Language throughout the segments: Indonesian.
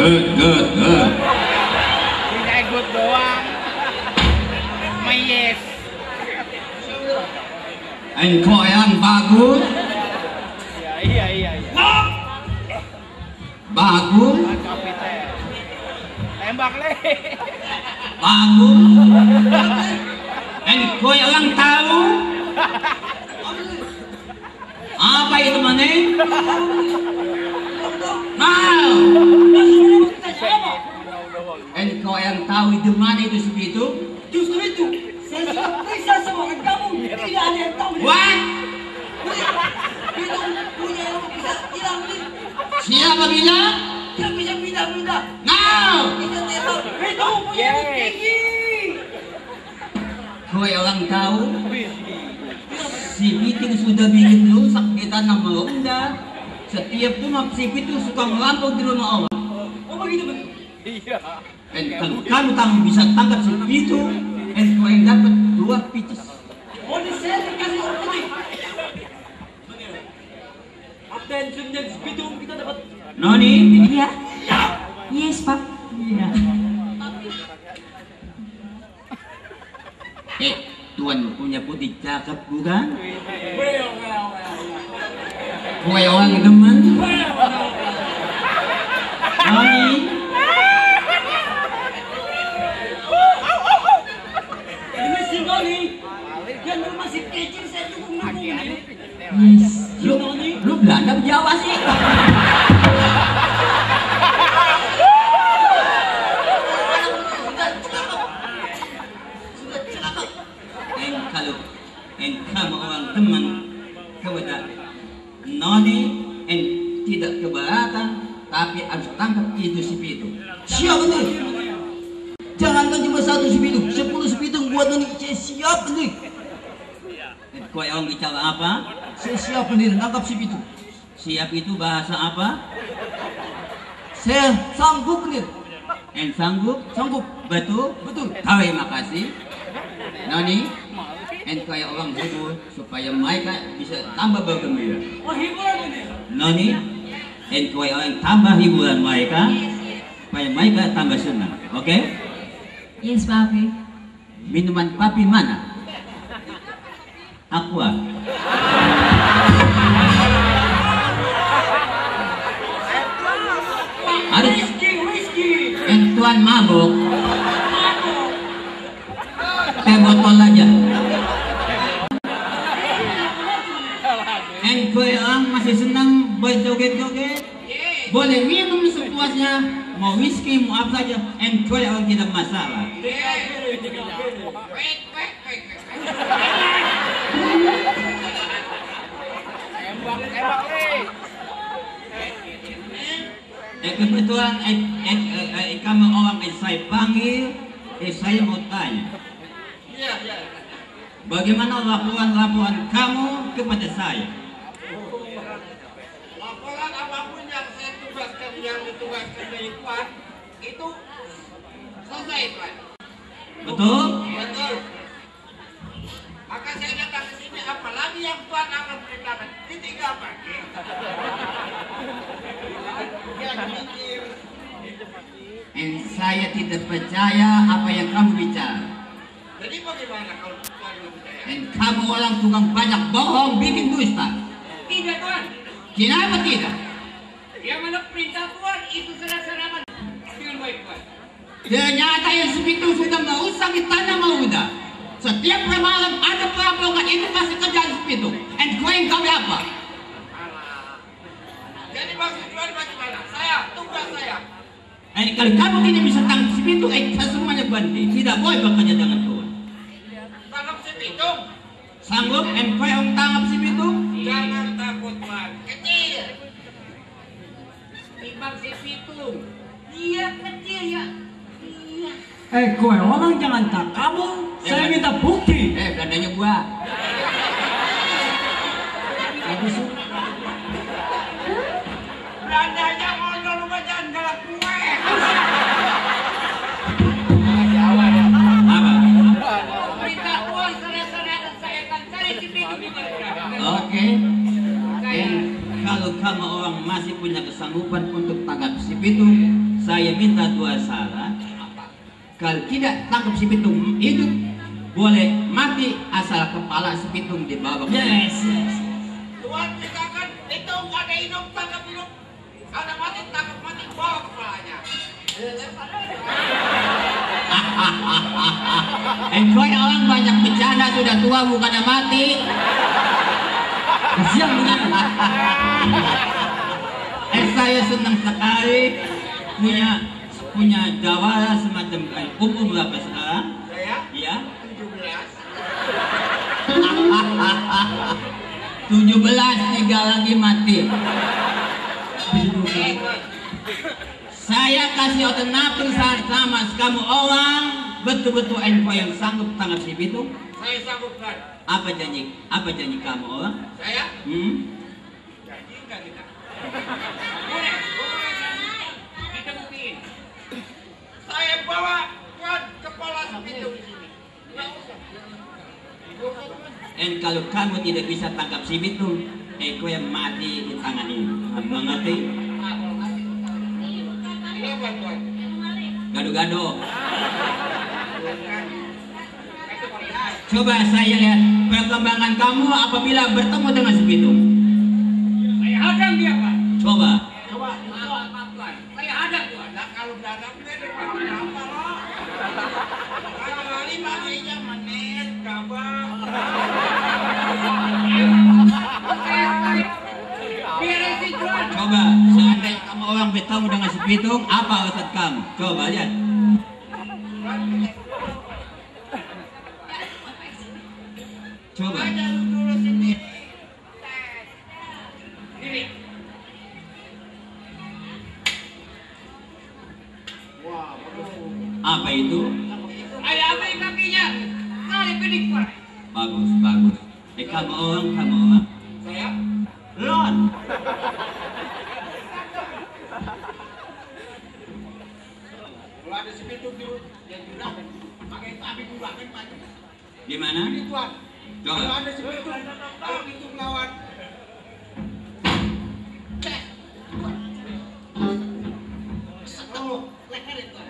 Good. Tidak good doang. Yes. Engkau yang bagus. Iya. Bagus. Kapiten. Tembak le. Bagus. Engkau yang tahu apa itu mana? Mau. Engkau yang tahu itu mana itu segitu? Justru itu, saya sudah periksa sama kamu, tidak ada yang tahu. What? Itu punya yang bisa hilang nih. Siapa bilang? Dia bisa pindah-pindah. Now. Kita tahu. Itu punya yang tinggi. Kau yang tahu? Si Piting sudah bikin rusak di tanah Meronda. Setiap rumah si Piting suka melampau di rumah Allah. Oh begitu betul. Iya. Dan kalau kamu bisa tangkap si Pitung, kau yang dapat 2 picis. Oh di saya dikasih orang putih. Attentionnya di situ kita dapat. Noni? Iya. Yes, Pak. Iya. Tuan punya putih cakep bukan? Well. Kue orang demen. Noni? Ini si Noni. Dia masih kecil saya cukup nunggu ini. Yes. Lu Belanda Jawa sih? Kalau kamu orang teman kepada Noni tidak keberatan, tapi harus tangkap itu si Pitung. Siap nih. Jangankan cuma 1 si Pitung, 10 si Pitung buat Noni. Saya siap nih. Kau orang bicara apa? Saya siap nih tangkap si Pitung. Siap itu bahasa apa? Saya sanggup nih. Sanggup? Sanggup. Betul? Betul. Terima kasih. Noni, kayak orang hibur supaya mereka bisa tambah bergembira. Oh hiburan ini. Noni, kayak orang tambah hiburan mereka supaya mereka tambah senang. Oke? Yes, Papi. Minuman papi mana? Aqua. Ada Whisky. tuan mabuk. Teh botol aja. Kue orang masih senang berjoget-joget. Boleh minum sepuasnya. Mau whisky, mau apa saja. Kue orang tidak masalah. Tembak le. Kebetulan kamu orang saya panggil, saya mau tanya. Bagaimana laporan kamu kepada saya? Laporan apapun yang saya tugaskan, yang ditugaskan dari Tuan, itu selesai Tuan. Betul? Betul. Maka saya datang ke sini, apalagi yang Tuan akan perintahkan. Titik apa? Yang mikir. Saya tidak percaya apa yang kamu bicara. Jadi bagaimana kalau Tuan belum percaya? Kamu orang tukang banyak bohong, bikin dusta. Tidak Tuan. Kenapa tidak? Yang mana perintah Tuan itu serah-serahkan dengan baik Tuan. Ternyata yang segitu sudah merusak di tanah Meronda. Setiap malam ada perampokan, itu pasti kerjaan segitu. Kau yang tahu apa? Jadi maksud Tuan bagaimana? Tugas saya. Kalau kamu tidak bisa tangkap segitu, saya semuanya berhenti. Tidak boleh bekerja dengan Tuhan. Tangkap si Pitung. Sanggup? Kau yang tangkap segitu? Jangan takut Tuan. Kecil. Timbang si Pitung. Iya kecil ya. Iya. Kue orang jangan tak kamu. Saya minta bukti. Belanjanya gua. Belanjanya ngondol rumah jangan galak kue. Apa? Perintah Tuan serah-serahkan saya akan cari si Pitung di mana. Oke. Kalau kamu orang masih punya kesanggupan untuk tangkap si Pitung, saya minta dua syarat. Kalau tidak tangkap si pitung hidup, boleh mati asal kepala si pitung dibawa. Yes. Tuhan ciptakan itu ada hidup tangkap hidup, ada mati tangkap mati bawa kepalanya. Engkau orang banyak bercanda, sudah tua bukannya mati. Kasihan benar. Saya senang sekali punya jawara semacam kayak umur berapa sekarang? Saya Ya. 17. 17, 3 lagi mati. Saya kasih alternatif sama kamu orang, betul-betul engkau yang sanggup tangkap si pitung. Saya sanggupkan. Apa janji kamu orang? Saya janji enggak kita. Boleh. Kita buktiin. Saya bawa kuat kepala sepitung di sini. Enggak usah. Dan kalau kamu tidak bisa tangkap si pitung, engkau yang mati di tangan ini. Mengerti? Ini apa tuan? Gado-gado. Coba saya lihat perkembangan kamu apabila bertemu dengan si pitung. Saya hadang dia pak. Coba. Coba apa tuan? Saya hadang tuan. Nah kalau dadang dia depan apa loh? Kali paginya menit kabar. Beresin tuan. Coba, seandainya kamu orang bertemu dengan si pitung, apa alasan kamu? Coba lihat. Coba. Aja dulu sini. Ini. Wah, Apa itu? ayah ambil kakinya. Kali pidik pak. Bagus, bagus. Kamu orang. Saya Lon. kalau ada sepitung di yang juragan, pakai tapi juragan pak. Gimana? Ini tuan. Kalau Coba. ada sepitung, kalau itu melawan. Oh, leher itu.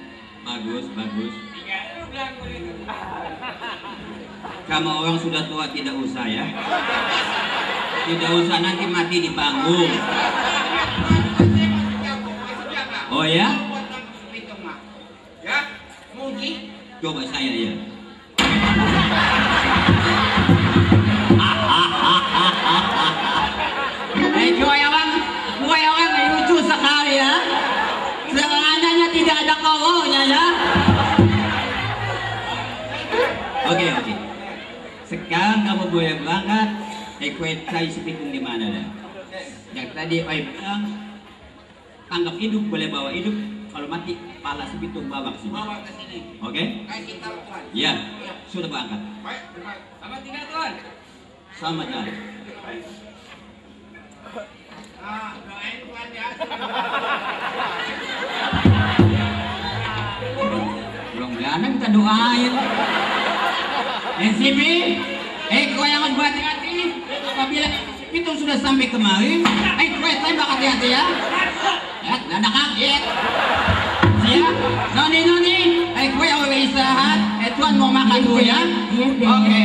Bagus, bagus. Tiga, lu bilang begitu. Kamu orang sudah tua, tidak usah ya. Tidak usah, nanti mati di panggung. Oh ya? Ya, mungkin. Coba saya ya. Gue orang lucu sekali ya. Serangannya tidak ada kawalnya ya. Oke. Sekarang kamu boleh berangkat. Saya sepitung di mana dah? Yang tadi bilang tanggap hidup, boleh bawa hidup. Kalau mati, pala sepitung bawa ke sini. Bawa ke sini. Oke? Kasih tahu tuan. Ya, sudah berangkat. Baik, sama tinggal tuan. Selamat jalan. Ah, doain tuan ya. Belum jalan kita doain. NCP, kau yang harus berhati-hati. Apabila itu sudah sampai kemari, kau yang hati-hati ya. Ya, ada kaget. Siap? Noni, kau yang boleh istirahat. Tuan mau makan dulu ya. Yes, Dad. Oke.